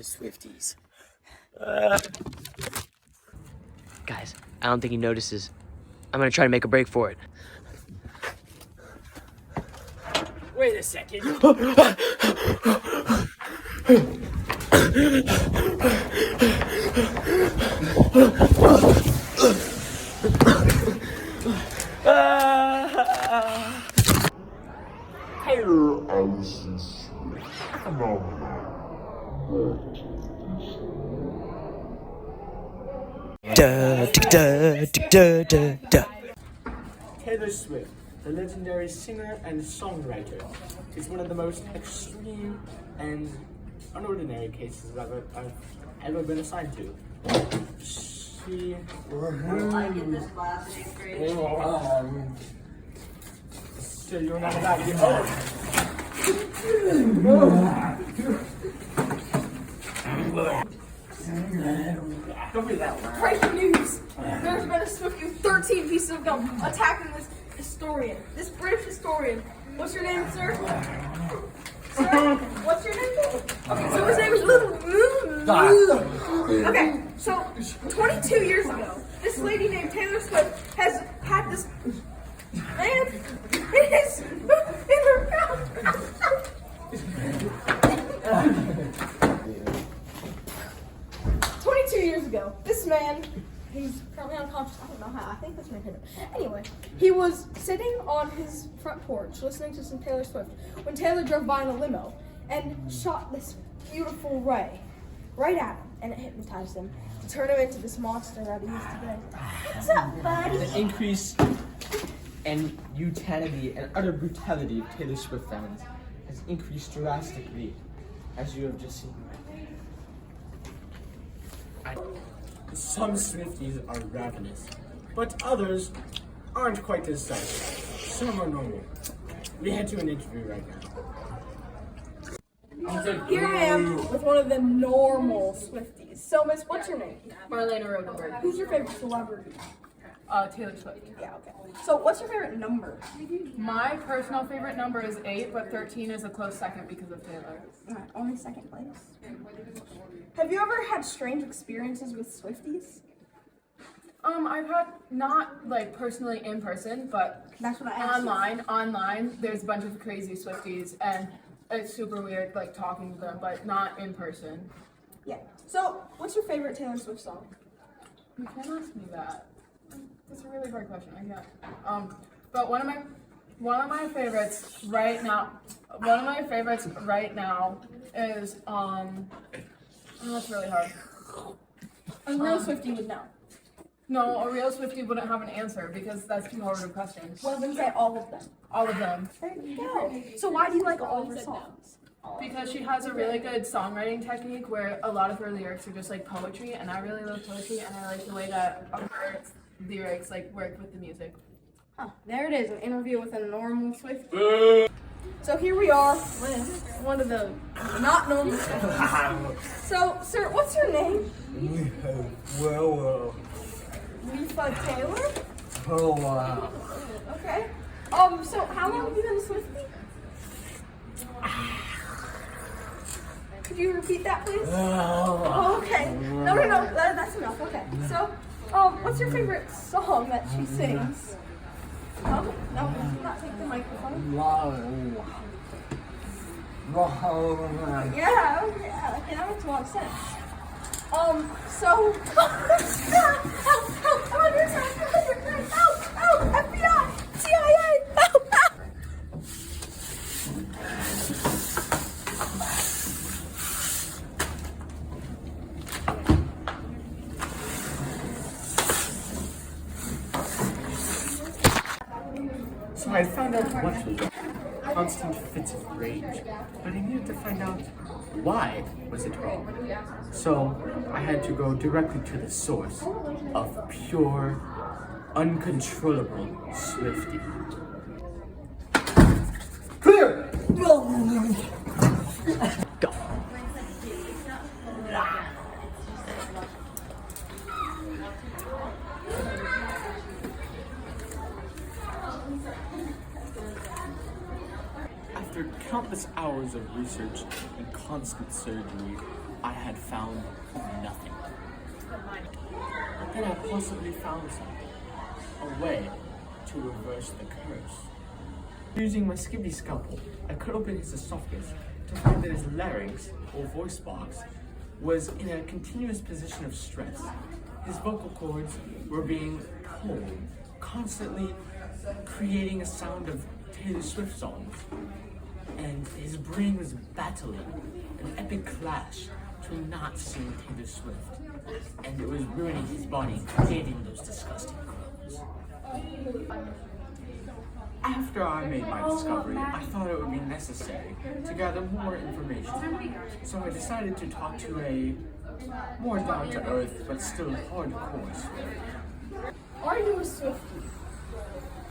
Swifties. Guys, I don't think he notices. I'm gonna try to make a break for it. Wait a second. Taylor Swift, the legendary singer and songwriter, is one of the most extreme and unordinary cases I've ever been assigned to. She... I did this class in 8th grade. So you're not allowed to get old. Don't be that loud. Breaking news! There's been a Swiftie with 13 pieces of gum attacking this historian, this British historian. What's your name, sir? Sir? What's your name? Okay, so his name is Okay, so 22 years ago, this lady named Taylor Swift has had this man in her mouth. 22 years ago, this man, he's currently unconscious, I don't know how, I think this man hit him. Anyway, he was sitting on his front porch listening to some Taylor Swift when Taylor drove by in a limo and shot this beautiful ray right at him, and it hypnotized him to turn him into this monster that he is today. What's up, buddy? The increase in utility and utter brutality of Taylor Swift fans has increased drastically, as you have just seen. Some Swifties are ravenous, but others aren't quite as such. Some are normal. We head to an interview right now. Here I am with one of the normal Swifties. So, Miss, what's your name? Marlena Rodenberg. Who's your favorite celebrity? Taylor Swift. Yeah, okay. So, what's your favorite number? My personal favorite number is 8, but 13 is a close second because of Taylor. Alright, only second place. Have you ever had strange experiences with Swifties? I've had not like personally in person, but That's what I asked. online, there's a bunch of crazy Swifties, and it's super weird like talking to them, but not in person. Yeah. So, what's your favorite Taylor Swift song? You can't ask me that. That's a really hard question. I can't. But one of my favorites right now is that's really hard. A real Swiftie would know. No, a real Swiftie wouldn't have an answer because that's too hard of a question. Well, then say all of them. All of them. There you go. So why do you like all of her songs? Because she has a really good songwriting technique where a lot of her lyrics are just like poetry, and I really love poetry, and I like the way that her lyrics like work with the music. Huh, there it is, an interview with a normal Swiftie. So here we are with one of the not normal Swifties. So, sir, what's your name? Well, Lefa Taylor? oh wow. Okay. So how long have you been a Swiftie? Could you repeat that, please? Oh, okay. No, that's enough. Okay. So, what's your favorite song that she sings? No, not take the microphone. Yeah, okay, that makes a lot of sense. So, help, I'm under attack, help, FBI, CIA, help. So I found out what was constant fits of rage, but I needed to find out why was it wrong. So I had to go directly to the source of pure, uncontrollable Swiftie. Clear! Go! After countless hours of research and constant surgery, I had found nothing. But then I possibly found something. A way to reverse the curse. Using my skibbity scalpel, I cut open his esophagus to find that his larynx, or voice box, was in a continuous position of stress. His vocal cords were being pulled, constantly creating a sound of Taylor Swift songs. And his brain was battling an epic clash to not sing Taylor Swift. And it was ruining his body, creating those disgusting growls. After I made my discovery, I thought it would be necessary to gather more information. So I decided to talk to a more down-to-earth but still hardcore Swift. Are you a Swiftie?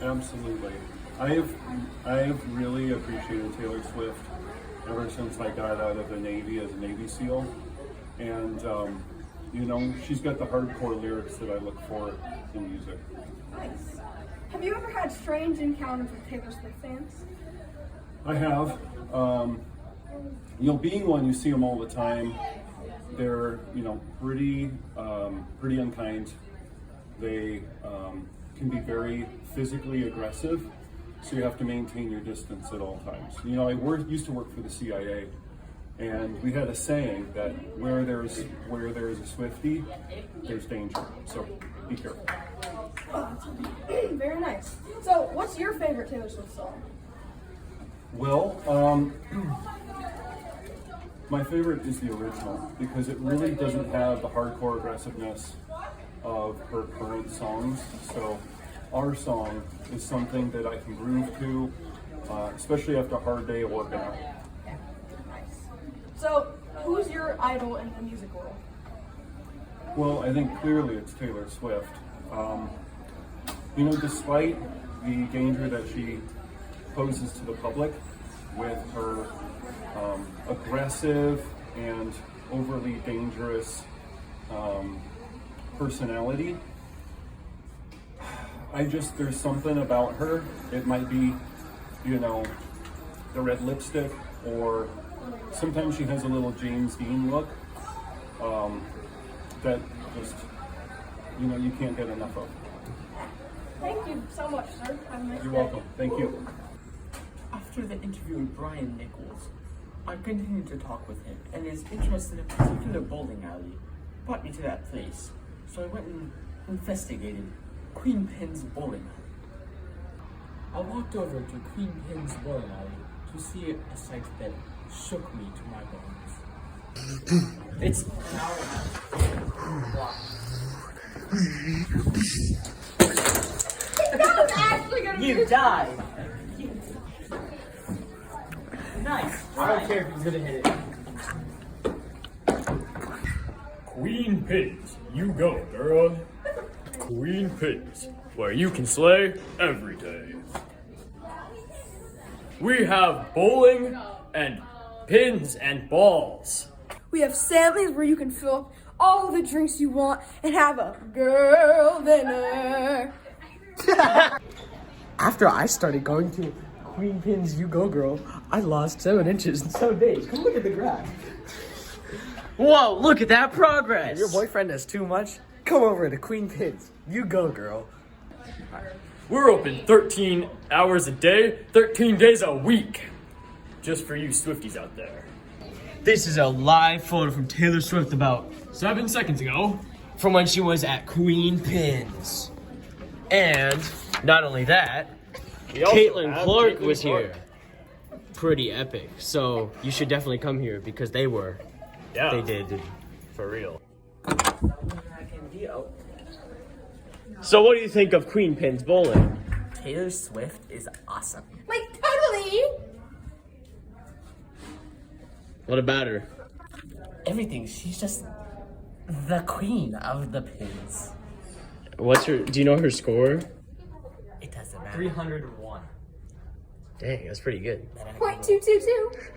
Absolutely. I've really appreciated Taylor Swift ever since I got out of the Navy as a Navy SEAL. And, you know, she's got the hardcore lyrics that I look for in music. Nice. Have you ever had strange encounters with Taylor Swift fans? I have. You know, being one, you see them all the time. They're, you know, pretty unkind. They can be very physically aggressive, so you have to maintain your distance at all times. You know, used to work for the CIA, and we had a saying that where there's a Swiftie, there's danger. So be careful. Oh, very nice. So, what's your favorite Taylor Swift song? Well, my favorite is the original because it really doesn't have the hardcore aggressiveness of her current songs. So our song is something that I can groove to, especially after a hard day of working out. So, who's your idol in the music world? Well, I think clearly it's Taylor Swift. You know, despite the danger that she poses to the public with her aggressive and overly dangerous personality, there's something about her. It might be, you know, the red lipstick, or sometimes she has a little James Dean look that just, you know, you can't get enough of. Thank you so much, sir. Have a nice You're day. welcome. Thank you. After the interview with Brian Nichols, I continued to talk with him, and his interest in a particular bowling alley brought me to that place. So I went and investigated Queen Pin's bowling alley. I walked over to Queen Pin's bowling alley to see a sight that shook me to my bones. It's an hour and a half. That was actually gonna be You died. Nice. I don't care if he's gonna hit it. Queen Pins, you go, girl. Queen Pins, where you can slay every day. We have bowling and pins and balls. We have Sammy's where you can fill up all the drinks you want and have a girl dinner. After I started going to Queen Pin's You Go Girl, I lost 7 inches in 7 days. Come look at the graph. Whoa, look at that progress. If your boyfriend has too much, come over to Queen Pin's You Go Girl. We're open 13 hours a day, 13 days a week. Just for you Swifties out there. This is a live photo from Taylor Swift about 7 seconds ago from when she was at Queen Pin's. And not only that, Caitlin Clark was here. Pretty epic. So you should definitely come here because they were. Yeah. They did. For real. So what do you think of Queen Pin's bowling? Taylor Swift is awesome. Like, totally. What about her? Everything. She's just the queen of the pins. What's her? Do you know her score? It doesn't matter. 301. Dang, that's pretty good. .222.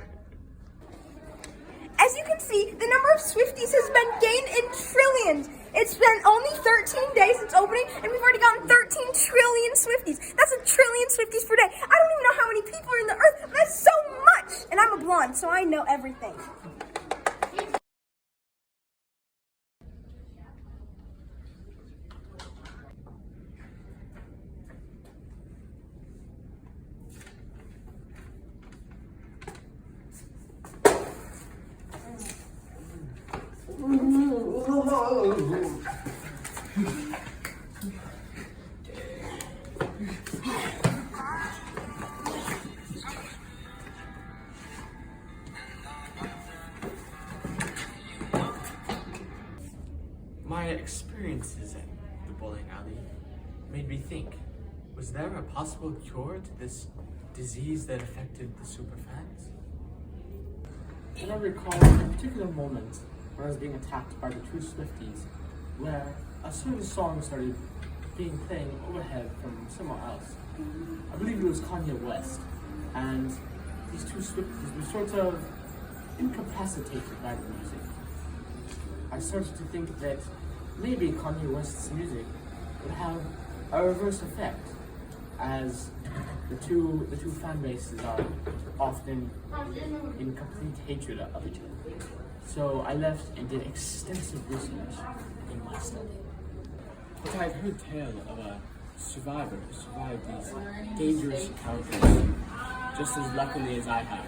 As you can see, the number of Swifties has been gained in trillions. It's been only 13 days since opening, and we've already gotten 13 trillion Swifties. That's a trillion Swifties per day. I don't even know how many people are in the earth, but that's so much. And I'm a blonde, so I know everything. My experiences at the bowling alley made me think, was there a possible cure to this disease that affected the superfans? And I recall a particular moment where I was being attacked by the two Swifties, where a certain song started being playing overhead from somewhere else. I believe it was Kanye West, and these two Swifties were sort of incapacitated by the music. I started to think that maybe Kanye West's music would have a reverse effect, as the two fan bases are often in complete hatred of each other. So I left and did extensive research in my study. But I had heard tale of a survivor who survived these dangerous encounters just as luckily as I had.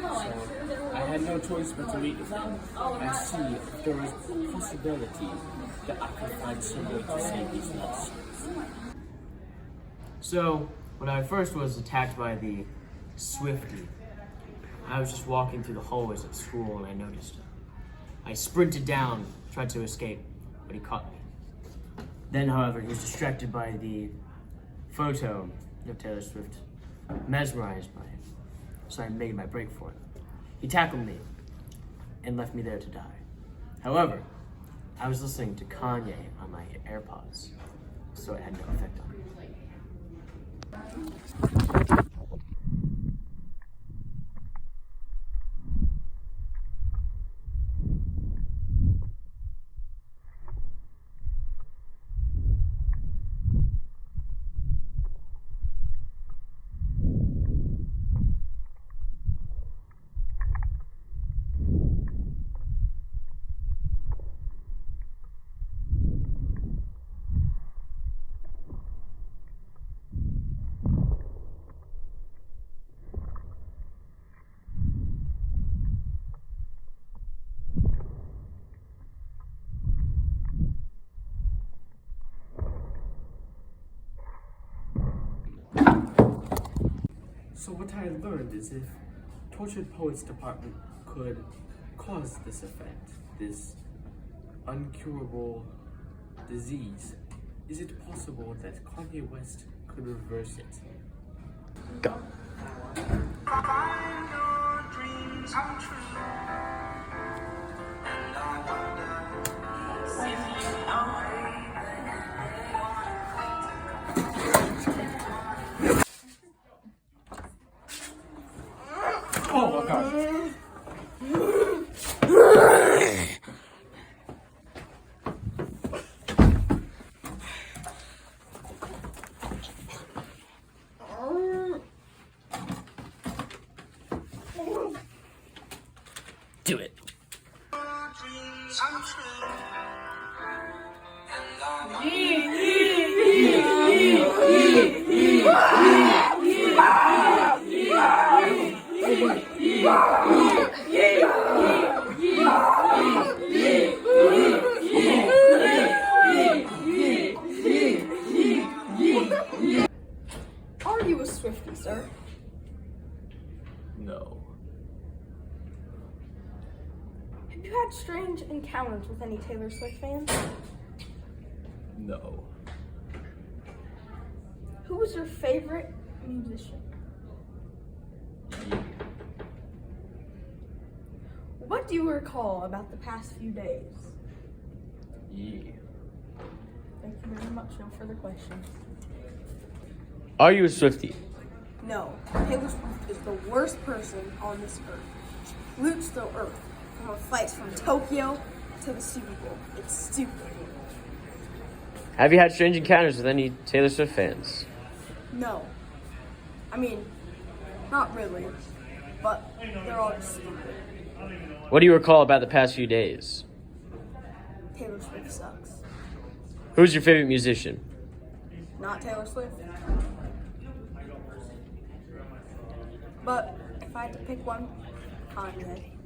So I had no choice but to meet with them and see if there was a possibility that I could find some way to save these lives. So, when I first was attacked by the Swiftie, I was just walking through the hallways at school and I noticed him. I sprinted down, tried to escape, but he caught me. Then, however, he was distracted by the photo of Taylor Swift, mesmerized by it, so I made my break for it. He tackled me and left me there to die. However, I was listening to Kanye on my AirPods, so it had no effect on me. So what I learned is if Tortured Poets Department could cause this effect, this uncurable disease, is it possible that Kanye West could reverse it? Go. Oh my god. Do it. Are you a Swiftie, sir? No. Have you had strange encounters with any Taylor Swift fans? No. Who was your favorite musician? What do you recall about the past few days? Yeah. Thank you very much. No further questions. Are you a Swiftie? No, Taylor Swift is the worst person on this earth. She pollutes the earth from her flights from Tokyo to the Super Bowl. It's stupid. Have you had strange encounters with any Taylor Swift fans? No. I mean, not really, but they're all just stupid. What do you recall about the past few days? Taylor Swift sucks. Who's your favorite musician? Not Taylor Swift. But if I had to pick one, Kanye.